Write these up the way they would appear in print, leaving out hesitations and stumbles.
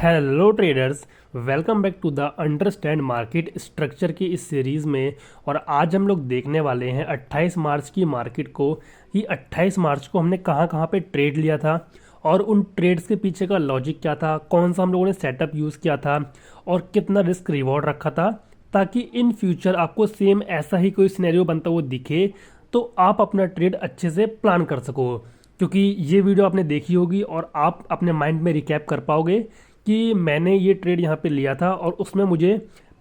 Hello traders, welcome back to the understand market structure की इस series में। और आज हम लोग देखने वाले हैं 28 मार्च की मार्केट को कि 28 मार्च को हमने कहां कहां पे ट्रेड लिया था और उन ट्रेड्स के पीछे का लॉजिक क्या था, कौन सा हम लोगों ने सेटअप यूज़ किया था और कितना रिस्क रिवॉर्ड रखा था, ताकि इन फ्यूचर आपको सेम ऐसा ही कोई सिनेरियो बनता हुआ दिखे तो आप अपना ट्रेड अच्छे से प्लान कर सको। क्योंकि ये वीडियो आपने देखी होगी और आप अपने माइंड में रिकैप कर पाओगे कि मैंने ये ट्रेड यहाँ पे लिया था और उसमें मुझे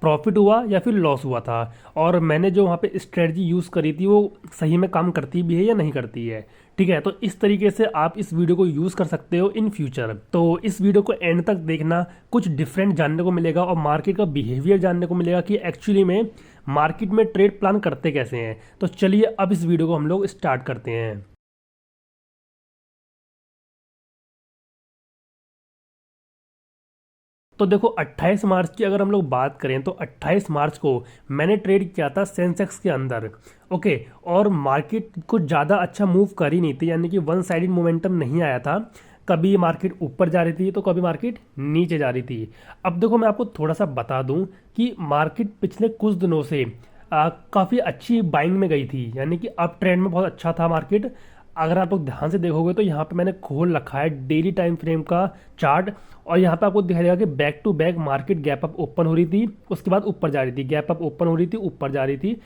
प्रॉफिट हुआ या फिर लॉस हुआ था, और मैंने जो वहाँ पे स्ट्रेटजी यूज़ करी थी वो सही में काम करती भी है या नहीं करती है। ठीक है, तो इस तरीके से आप इस वीडियो को यूज़ कर सकते हो इन फ्यूचर। तो इस वीडियो को एंड तक देखना, कुछ डिफरेंट जानने को मिलेगा और मार्केट का बिहेवियर जानने को मिलेगा कि एक्चुअली में मार्केट में ट्रेड प्लान करते कैसे हैं। तो चलिए अब इस वीडियो को हम लोग स्टार्ट करते हैं। तो देखो 28 मार्च की अगर हम लोग बात करें तो 28 मार्च को मैंने ट्रेड किया था सेंसेक्स के अंदर। ओके, और मार्केट कुछ ज़्यादा अच्छा मूव कर ही नहीं थी, यानी कि वन साइडेड मोमेंटम नहीं आया था। कभी मार्केट ऊपर जा रही थी तो कभी मार्केट नीचे जा रही थी। अब देखो मैं आपको थोड़ा सा बता दूं कि मार्केट पिछले कुछ दिनों से काफ़ी अच्छी बाइंग में गई थी, यानी कि अप ट्रेंड में बहुत अच्छा था मार्केट। अगर आप लोग ध्यान से देखोगे तो यहाँ पे मैंने खोल रखा है डेली टाइम फ्रेम का चार्ट, और यहाँ पे आपको दिखाई देगा कि back to back market gap up open हो रही थी, उसके बाद ऊपर जा रही थी, गैप अप ओपन हो रही थी, ऊपर जा रही थी।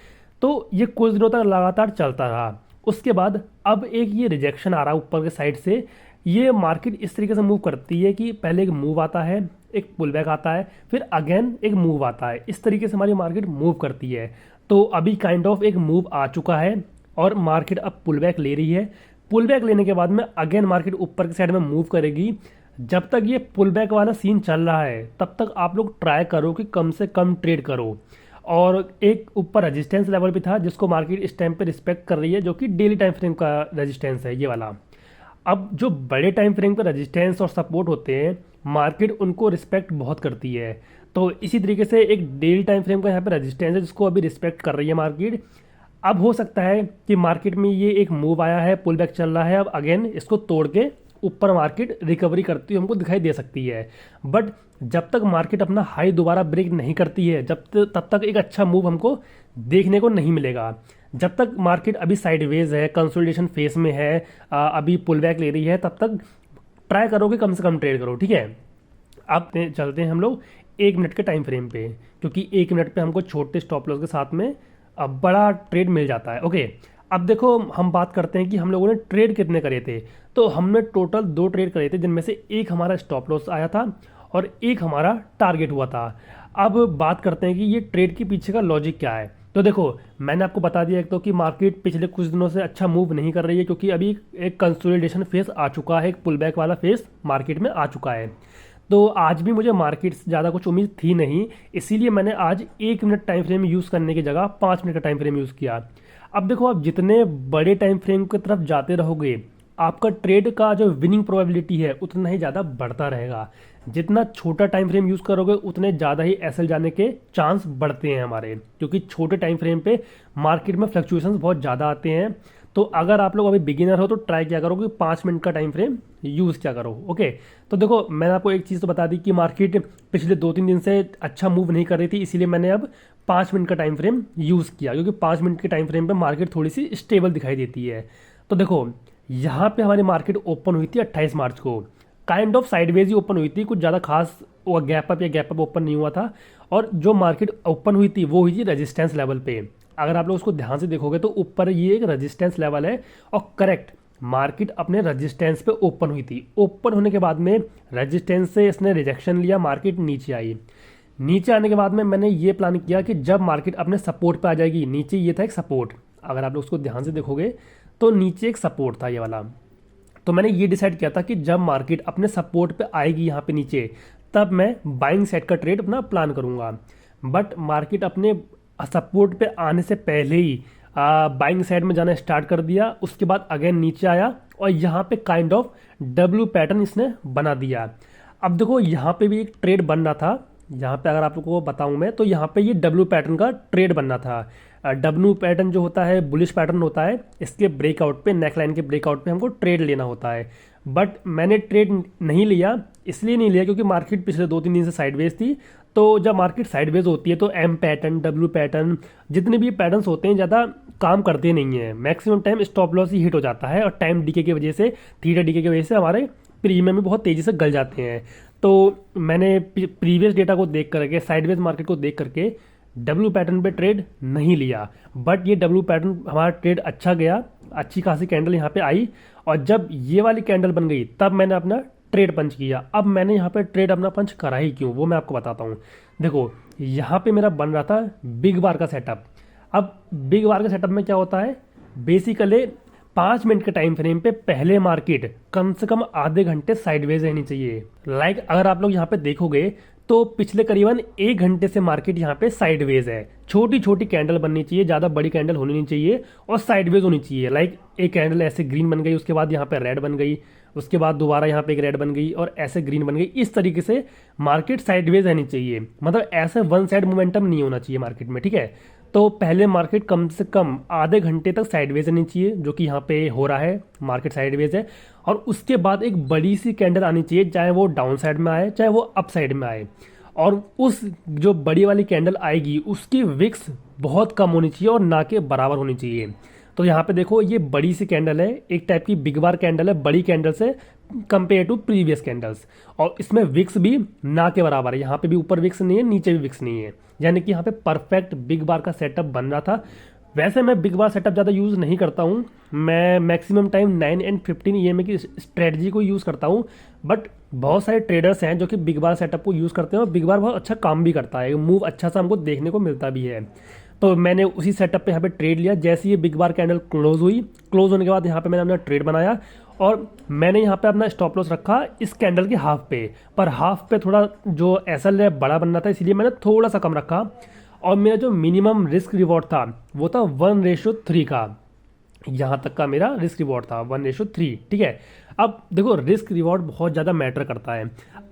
तो ये कुछ दिनों तक लगातार चलता रहा। उसके बाद अब एक ये रिजेक्शन आ रहा है ऊपर के साइड से। ये मार्केट इस तरीके से मूव करती है कि पहले एक मूव आता है, एक पुल बैक आता है, फिर अगेन एक मूव आता है। इस तरीके से हमारी मार्केट मूव करती है। तो अभी काइंड ऑफ एक मूव आ चुका है और मार्केट अब पुल बैक ले रही है। पुल बैक लेने के बाद में अगेन मार्केट ऊपर की साइड में मूव करेगी। जब तक ये पुल बैक वाला सीन चल रहा है तब तक आप लोग ट्राई करो कि कम से कम ट्रेड करो। और एक ऊपर रेजिस्टेंस लेवल भी था जिसको मार्केट इस टाइम पे रिस्पेक्ट कर रही है, जो कि डेली टाइम फ्रेम का रेजिस्टेंस है ये वाला। अब जो बड़े टाइम फ्रेम पे रेजिस्टेंस और सपोर्ट होते हैं, मार्केट उनको रिस्पेक्ट बहुत करती है। तो इसी तरीके से एक डेली टाइम फ्रेम का यहाँ पे रेजिस्टेंस है जिसको अभी रिस्पेक्ट कर रही है मार्केट। अब हो सकता है कि मार्केट में ये एक मूव आया है, पुल बैक चल रहा है, अब अगेन इसको तोड़ के ऊपर मार्केट रिकवरी करती हुई हमको दिखाई दे सकती है। बट जब तक मार्केट अपना हाई दोबारा ब्रेक नहीं करती है तब तक एक अच्छा मूव हमको देखने को नहीं मिलेगा। जब तक मार्केट अभी साइडवेज है, कंसोलिडेशन फेस में है, अभी पुल बैक ले रही है, तब तक ट्राई करो कि कम से कम ट्रेड करो। ठीक है, अब चलते हैं हम लोग 1 मिनट के टाइम फ्रेम पे, क्योंकि 1 मिनट पे हमको छोटे स्टॉप लॉस के साथ में अब बड़ा ट्रेड मिल जाता है। ओके, अब देखो हम बात करते हैं कि हम लोगों ने ट्रेड कितने करे थे। तो हमने टोटल 2 ट्रेड करे थे, जिनमें से एक हमारा स्टॉप लॉस आया था और एक हमारा टारगेट हुआ था। अब बात करते हैं कि ये ट्रेड के पीछे का लॉजिक क्या है। तो देखो मैंने आपको बता दिया एक तो कि मार्केट पिछले कुछ दिनों से अच्छा मूव नहीं कर रही है, क्योंकि अभी एक कंसोलिडेशन फेस आ चुका है, एक पुल बैक वाला फेस मार्केट में आ चुका है। तो आज भी मुझे मार्केट से ज़्यादा कुछ उम्मीद थी नहीं, इसीलिए मैंने आज 1 मिनट टाइम फ्रेम यूज़ करने की जगह 5 मिनट का टाइम फ्रेम यूज़ किया। अब देखो आप जितने बड़े टाइम फ्रेम की तरफ जाते रहोगे, आपका ट्रेड का जो विनिंग प्रोबेबिलिटी है उतना ही ज़्यादा बढ़ता रहेगा। जितना छोटा टाइम फ्रेम यूज़ करोगे उतने ज़्यादा ही एसएल जाने के चांस बढ़ते हैं हमारे, क्योंकि छोटे टाइम फ्रेम पे मार्केट में फ्लक्चुएशंस बहुत ज़्यादा आते हैं। तो अगर आप लोग अभी बिगिनर हो तो ट्राई किया करो कि 5 मिनट का टाइम फ्रेम यूज़ किया करो। ओके, तो देखो मैंने आपको एक चीज़ तो बता दी कि मार्केट पिछले 2-3 दिन से अच्छा मूव नहीं कर रही थी, इसीलिए मैंने अब 5 मिनट का टाइम फ्रेम यूज़ किया, क्योंकि 5 मिनट के टाइम फ्रेम पे मार्केट थोड़ी सी स्टेबल दिखाई देती है। तो देखो यहाँ पे हमारी मार्केट ओपन हुई थी 28 मार्च को, kind of sideways he open हुई थी, कुछ ज़्यादा खास वो गैप अप या गैप अप ओपन नहीं हुआ था। और जो मार्केट ओपन हुई थी वो हुई थी रेजिस्टेंस लेवल पे। अगर आप लोग उसको ध्यान से देखोगे तो ऊपर ये एक रेजिस्टेंस लेवल है, और करेक्ट मार्केट अपने रेजिस्टेंस पे ओपन हुई थी। ओपन होने के बाद में रेजिस्टेंस से इसने रिजेक्शन लिया, मार्केट नीचे आई। नीचे आने के बाद में मैंने ये प्लान किया कि जब मार्केट अपने सपोर्ट पे आ जाएगी, नीचे ये था एक सपोर्ट, अगर आप लोग उसको ध्यान से देखोगे तो नीचे एक सपोर्ट था ये वाला। तो मैंने ये डिसाइड किया था कि जब मार्केट अपने सपोर्ट पे आएगी यहाँ पे नीचे, तब मैं बाइंग सेट का ट्रेड अपना प्लान करूँगा। बट मार्केट अपने सपोर्ट पे आने से पहले ही बाइंग साइड में जाना स्टार्ट कर दिया। उसके बाद अगेन नीचे आया और यहाँ पे काइंड ऑफ डब्ल्यू पैटर्न इसने बना दिया। अब देखो यहाँ पे भी एक ट्रेड बन रहा था, यहाँ पे अगर आप लोगों को बताऊँ मैं तो यहाँ पे ये डब्ल्यू पैटर्न का ट्रेड बनना था। डब्ल्यू पैटर्न जो होता है बुलिश पैटर्न होता है, इसके ब्रेकआउट पे, नेकलाइन के ब्रेकआउट पे हमको ट्रेड लेना होता है। बट मैंने ट्रेड नहीं लिया, इसलिए नहीं लिया क्योंकि मार्केट पिछले 2-3 दिन से साइडवेज थी। तो जब मार्केट साइडवेज होती है तो एम पैटर्न, डब्ल्यू पैटर्न, जितने भी पैटर्न्स होते हैं ज़्यादा काम करते नहीं हैं। मैक्सिमम टाइम स्टॉप लॉस ही हिट हो जाता है और टाइम डीके की वजह से, थीटा डीके की वजह से हमारे प्रीमियम में बहुत तेज़ी से गल जाते हैं। तो मैंने प्रीवियस डेटा को देख करके, साइडवेज मार्केट को देख करके डब्ल्यू पैटर्न पे ट्रेड नहीं लिया। बट ये डब्ल्यू पैटर्न हमारा ट्रेड अच्छा गया, अच्छी खासी कैंडल यहाँ पे आई, और जब ये वाली कैंडल बन गई तब मैंने अपना ट्रेड पंच किया। अब मैंने यहाँ पे ट्रेड अपना पंच करा ही क्यों, वो मैं आपको बताता हूँ। देखो यहाँ पे मेरा बन रहा था बिग बार का सेटअप। अब बिग बार के सेटअप में क्या होता है, बेसिकली 5 मिनट के टाइम फ्रेम पे पहले मार्केट कम से कम आधे घंटे साइडवेज रहनी चाहिए। अगर आप लोग यहाँ पे देखोगे तो पिछले करीबन 1 घंटे से मार्केट यहाँ पे साइडवेज है। छोटी छोटी कैंडल बननी चाहिए, ज़्यादा बड़ी कैंडल होनी नहीं चाहिए, और साइडवेज होनी चाहिए। एक कैंडल ऐसे ग्रीन बन गई, उसके बाद यहाँ पे रेड बन गई, उसके बाद दोबारा यहाँ पे एक रेड बन गई और ऐसे ग्रीन बन गई। इस तरीके से मार्केट साइडवेज रहनी चाहिए, मतलब ऐसे वन साइड मोमेंटम नहीं होना चाहिए मार्केट में, ठीक है। तो पहले मार्केट कम से कम आधे घंटे तक साइडवेज रहनी चाहिए, जो कि यहाँ पे हो रहा है, मार्केट साइडवेज है। और उसके बाद एक बड़ी सी कैंडल आनी चाहिए, चाहे वो डाउन साइड में आए चाहे वो अप साइड में आए, और उस जो बड़ी वाली कैंडल आएगी उसकी विक्स बहुत कम होनी चाहिए और ना के बराबर होनी चाहिए। तो यहाँ पे देखो ये बड़ी सी कैंडल है, एक टाइप की बिग बार कैंडल है, बड़ी कैंडल से कंपेयर टू प्रीवियस कैंडल्स, और इसमें विक्स भी ना के बराबर है। यहाँ पे भी ऊपर विक्स नहीं है, नीचे भी विक्स नहीं है, यानी कि यहाँ पे परफेक्ट बिग बार का सेटअप बन रहा था। वैसे मैं बिग बार सेटअप ज़्यादा यूज़ नहीं करता हूँ, मैं मैक्सिमम टाइम 9 एंड 15 ईएमए की स्ट्रेटजी को यूज़ करता हूँ। बट बहुत सारे ट्रेडर्स हैं जो कि बिग बार सेटअप को यूज़ करते हैं और बिग बार बहुत अच्छा काम भी करता है, मूव अच्छा सा हमको देखने को मिलता भी है। तो मैंने उसी सेटअप पे यहाँ पे ट्रेड लिया। जैसे ये बिग बार कैंडल क्लोज हुई, क्लोज होने के बाद यहाँ पे मैंने अपना ट्रेड बनाया और मैंने यहाँ पे अपना स्टॉप लॉस रखा इस कैंडल के हाफ पे, पर हाफ पे थोड़ा जो एसएल है बड़ा बनना था, इसलिए मैंने थोड़ा सा कम रखा। और मेरा जो मिनिमम रिस्क रिवॉर्ड था वो था 1:3 का, यहाँ तक का मेरा रिस्क रिवॉर्ड था 1:3, ठीक है। अब देखो रिस्क रिवॉर्ड बहुत ज़्यादा मैटर करता है।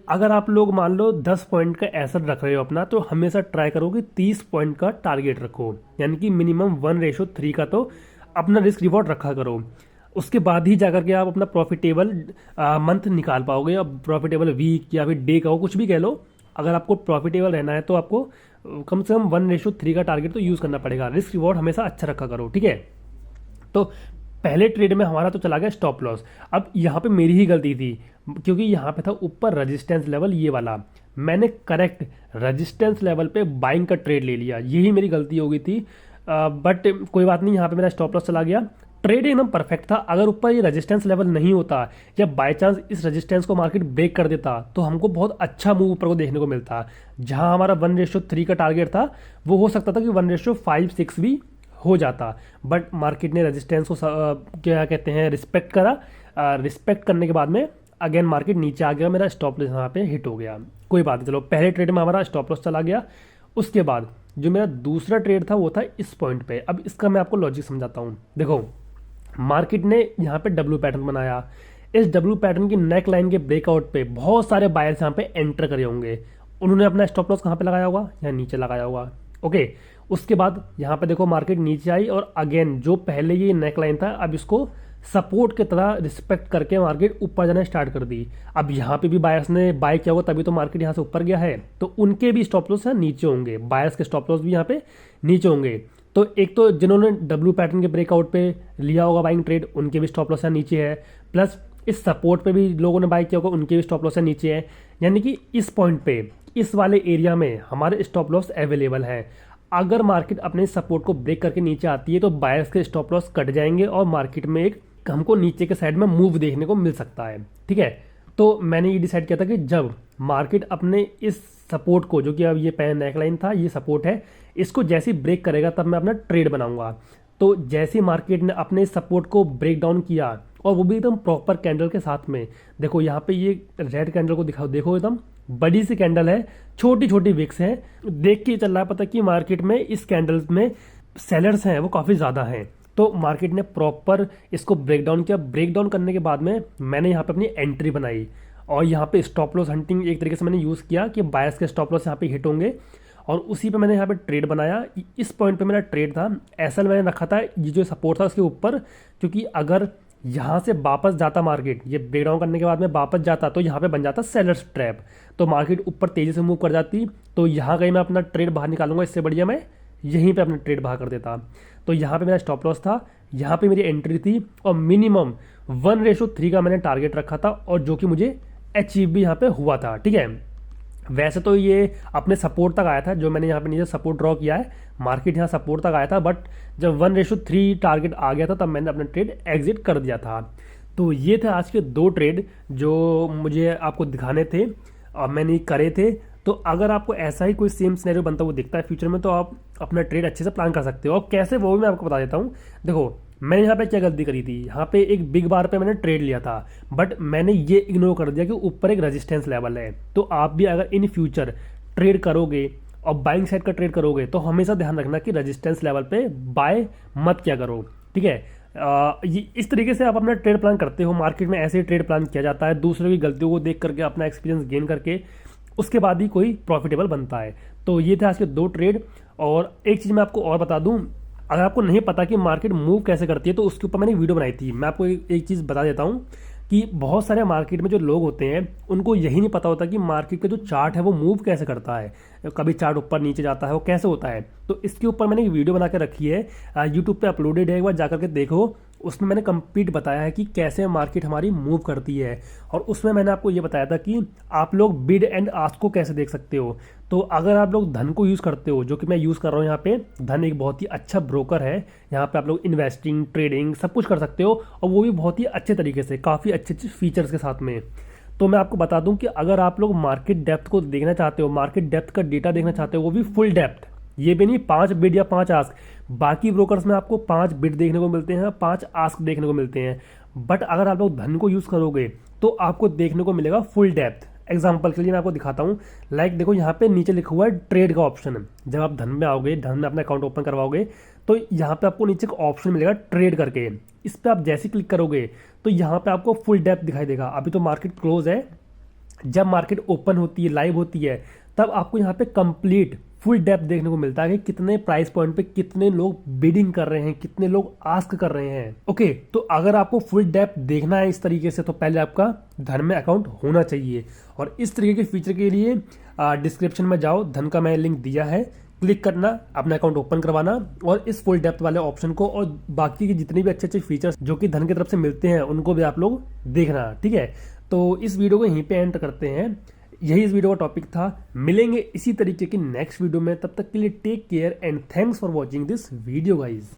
अगर आप लोग मान लो 10 पॉइंट का एसेट रख रहे हो अपना, तो हमेशा ट्राई करो कि 30 पॉइंट का टारगेट रखो, यानी कि मिनिमम 1:3 का तो अपना रिस्क रिवॉर्ड रखा करो। उसके बाद ही जाकर के आप अपना प्रॉफिटेबल मंथ निकाल पाओगे, अब प्रॉफिटेबल वीक या फिर डे का हो, कुछ भी कह लो। अगर आपको प्रॉफिटेबल रहना है तो आपको कम से कम 1:3 का टारगेट तो यूज़ करना पड़ेगा। रिस्क रिवॉर्ड हमेशा अच्छा रखा करो, ठीक है। तो पहले ट्रेड में हमारा तो चला गया स्टॉप लॉस। अब यहाँ पे मेरी ही गलती थी, क्योंकि यहाँ पे था ऊपर रेजिस्टेंस लेवल ये वाला, मैंने करेक्ट रेजिस्टेंस लेवल पे बाइंग का ट्रेड ले लिया, यही मेरी गलती हो गई थी। बट कोई बात नहीं, यहाँ पे मेरा स्टॉप लॉस चला गया, ट्रेड एकदम परफेक्ट था। अगर ऊपर ये रेजिस्टेंस लेवल नहीं होता या बाय चांस इस रेजिस्टेंस को मार्केट ब्रेक कर देता तो हमको बहुत अच्छा मूव ऊपर को देखने को मिलता। जहां हमारा 1:3 का टारगेट था वो हो सकता था कि 1:5-6 भी हो जाता, बट मार्केट ने रेजिस्टेंस को क्या कहते हैं रिस्पेक्ट करा। रिस्पेक्ट करने के बाद में अगेन मार्केट नीचे आ गया, मेरा स्टॉप लॉस यहाँ पे हिट हो गया। कोई बात नहीं, चलो पहले ट्रेड में हमारा स्टॉप लॉस चला गया। उसके बाद जो मेरा दूसरा ट्रेड था वो था इस पॉइंट पे। अब इसका मैं आपको लॉजिक समझाता हूँ। देखो मार्केट ने यहाँ पे डब्ल्यू पैटर्न बनाया, इस डब्ल्यू पैटर्न की नेक लाइन के ब्रेकआउट पे बहुत सारे बायर्स यहाँ पे एंटर करे होंगे। उन्होंने अपना स्टॉप लॉस कहाँ पे लगाया होगा, यहाँ नीचे लगाया होगा, ओके। उसके बाद यहाँ पे देखो मार्केट नीचे आई और अगेन जो पहले ये नेक लाइन था अब इसको सपोर्ट की तरह रिस्पेक्ट करके मार्केट ऊपर जाना स्टार्ट कर दी। अब यहाँ पे भी बायर्स ने बाय किया होगा तभी तो मार्केट यहाँ से ऊपर गया है, तो उनके भी स्टॉप लॉस नीचे होंगे, बायर्स के स्टॉप लॉस भी यहाँ पे नीचे होंगे। तो एक तो जिन्होंने डब्ल्यू पैटर्न के ब्रेकआउट पे लिया होगा बाइंग ट्रेड, उनके भी स्टॉप लॉस नीचे है, प्लस इस सपोर्ट पे भी लोगों ने बाय किया होगा, उनके भी स्टॉप लॉस नीचे है। यानी कि इस पॉइंट पे, इस वाले एरिया में हमारे स्टॉप लॉस अवेलेबल है। अगर मार्केट अपने सपोर्ट को ब्रेक करके नीचे आती है तो बायर्स के स्टॉप लॉस कट जाएंगे और मार्केट में एक हमको नीचे के साइड में मूव देखने को मिल सकता है, ठीक है। तो मैंने ये डिसाइड किया था कि जब मार्केट अपने इस सपोर्ट को, जो कि अब ये पैन नेकलाइन था, ये सपोर्ट है, इसको जैसे ही ब्रेक करेगा तब मैं अपना ट्रेड बनाऊंगा। तो जैसे मार्केट ने अपने सपोर्ट को ब्रेक डाउन किया और वो भी एकदम प्रॉपर कैंडल के साथ में, देखो यहाँ पे ये रेड कैंडल को दिखाओ, देखो एकदम बड़ी सी कैंडल है, छोटी छोटी विक्स है, देख के चल रहा है पता कि मार्केट में इस कैंडल में सेलर्स हैं वो काफ़ी ज़्यादा हैं। तो मार्केट ने प्रॉपर इसको ब्रेक डाउन किया। ब्रेक डाउन करने के बाद में मैंने यहाँ पे अपनी एंट्री बनाई और यहाँ पे स्टॉप लॉस हंटिंग एक तरीके से मैंने यूज़ किया कि बायर्स के स्टॉप लॉस यहाँ पे हिट होंगे और उसी पे मैंने यहाँ पे ट्रेड बनाया। इस पॉइंट पे मेरा ट्रेड था, एसएल मैंने रखा था, ये जो सपोर्ट था उसके ऊपर, क्योंकि अगर यहाँ से वापस जाता मार्केट, ये ब्रेकडाउन करने के बाद में वापस जाता तो यहाँ पे बन जाता सेलर्स ट्रैप, तो मार्केट ऊपर तेज़ी से मूव कर जाती, तो यहाँ कहीं मैं अपना ट्रेड बाहर निकालूंगा, इससे बढ़िया मैं यहीं पे अपना ट्रेड बाहर कर देता। तो यहाँ पे मेरा स्टॉप लॉस था, यहाँ पे मेरी एंट्री थी, और मिनिमम 1:3 का मैंने टारगेट रखा था, और जो कि मुझे अचीव भी यहाँ पे हुआ था। ठीक है, वैसे तो ये अपने सपोर्ट तक आया था, जो मैंने यहाँ पे नीचे सपोर्ट ड्रॉ किया है, मार्केट यहाँ सपोर्ट तक आया था, बट जब 1:3 टारगेट आ गया था तब मैंने अपना ट्रेड एग्जिट कर दिया था। तो ये थे आज के 2 ट्रेड जो मुझे आपको दिखाने थे और मैंने करे थे। तो अगर आपको ऐसा ही कोई सेम सिनेरियो बनता हुआ दिखता है फ्यूचर में, तो आप अपना ट्रेड अच्छे से प्लान कर सकते हो। और कैसे, वो भी मैं आपको बता देता हूँ। देखो, मैंने यहाँ पे क्या गलती करी थी, यहाँ पे एक बिग बार पे मैंने ट्रेड लिया था, बट मैंने ये इग्नोर कर दिया कि ऊपर एक रेजिस्टेंस लेवल है। तो आप भी अगर इन फ्यूचर ट्रेड करोगे और बाइंग साइड का ट्रेड करोगे, तो हमेशा ध्यान रखना कि रेजिस्टेंस लेवल पे बाय मत क्या करो। ठीक है, ये इस तरीके से आप अपना ट्रेड प्लान करते हो। मार्केट में ऐसे ही ट्रेड प्लान किया जाता है, दूसरों की गलतियों को देख करके अपना एक्सपीरियंस गेन करके उसके बाद ही कोई प्रॉफिटेबल बनता है। तो ये थे आज के 2 ट्रेड। और एक चीज़ मैं आपको और बता दूं, अगर आपको नहीं पता कि मार्केट मूव कैसे करती है, तो उसके ऊपर मैंने वीडियो बनाई थी। मैं आपको एक चीज़ बता देता हूँ कि बहुत सारे मार्केट में जो लोग होते हैं उनको यही नहीं पता होता कि मार्केट का जो चार्ट है वो मूव कैसे करता है, कभी चार्ट ऊपर नीचे जाता है, वो कैसे होता है। तो इसके ऊपर मैंने एक वीडियो बना के रखी है, यूट्यूब पे अपलोडेड है, एक बार जाकर के देखो। उसमें मैंने कंप्लीट बताया है कि कैसे मार्केट हमारी मूव करती है, और उसमें मैंने आपको ये बताया था कि आप लोग बिड एंड आस्क को कैसे देख सकते हो। तो अगर आप लोग धन को यूज़ करते हो, जो कि मैं यूज़ कर रहा हूँ यहाँ पे, धन एक बहुत ही अच्छा ब्रोकर है, यहाँ पे आप लोग इन्वेस्टिंग, ट्रेडिंग सब कुछ कर सकते हो, और वो भी बहुत ही अच्छे तरीके से, काफ़ी अच्छे अच्छे फीचर्स के साथ में। तो मैं आपको बता दूं कि अगर आप लोग मार्केट डेप्थ को देखना चाहते हो, मार्केट डेप्थ का डेटा देखना चाहते हो, वो भी फुल डेप्थ, ये भी नहीं 5 बिड या 5 आस्क। बाकी ब्रोकर्स में आपको 5 बिड देखने को मिलते हैं, 5 आस्क देखने को मिलते हैं, बट अगर आप लोग धन को यूज़ करोगे तो आपको देखने को मिलेगा फुल डेप्थ। एग्जाम्पल के लिए मैं आपको दिखाता हूँ, लाइक देखो यहाँ पे नीचे लिखा हुआ है ट्रेड का ऑप्शन। जब आप धन में आओगे, धन में अपना अकाउंट ओपन करवाओगे, तो यहाँ पे आपको नीचे एक ऑप्शन मिलेगा ट्रेड करके। इस पर आप जैसे क्लिक करोगे तो यहाँ पे आपको फुल डेप्थ दिखाई देगा। अभी तो मार्केट क्लोज है, जब मार्केट ओपन होती है, लाइव होती है, तब आपको यहाँ पे कंप्लीट फुल डेप्थ देखने को मिलता है कि कितने प्राइस पॉइंट पे कितने लोग बिडिंग कर रहे हैं, कितने लोग आस्क कर रहे हैं। ओके, तो अगर आपको फुल डेप्थ देखना है इस तरीके से, तो पहले आपका धन में अकाउंट होना चाहिए। और इस तरीके के फीचर के लिए डिस्क्रिप्शन में जाओ, धन का मैं लिंक दिया है, क्लिक करना, अपना अकाउंट ओपन करवाना, और इस फुल डेप्थ वाले ऑप्शन को और बाकी के जितने भी अच्छे अच्छे फीचर्स जो कि धन की तरफ से मिलते हैं उनको भी आप लोग देखना। ठीक है, तो इस वीडियो को यहीं पे एंड करते हैं। यही इस वीडियो का टॉपिक था। मिलेंगे इसी तरीके की नेक्स्ट वीडियो में, तब तक के लिए take care and thanks for watching this video guys.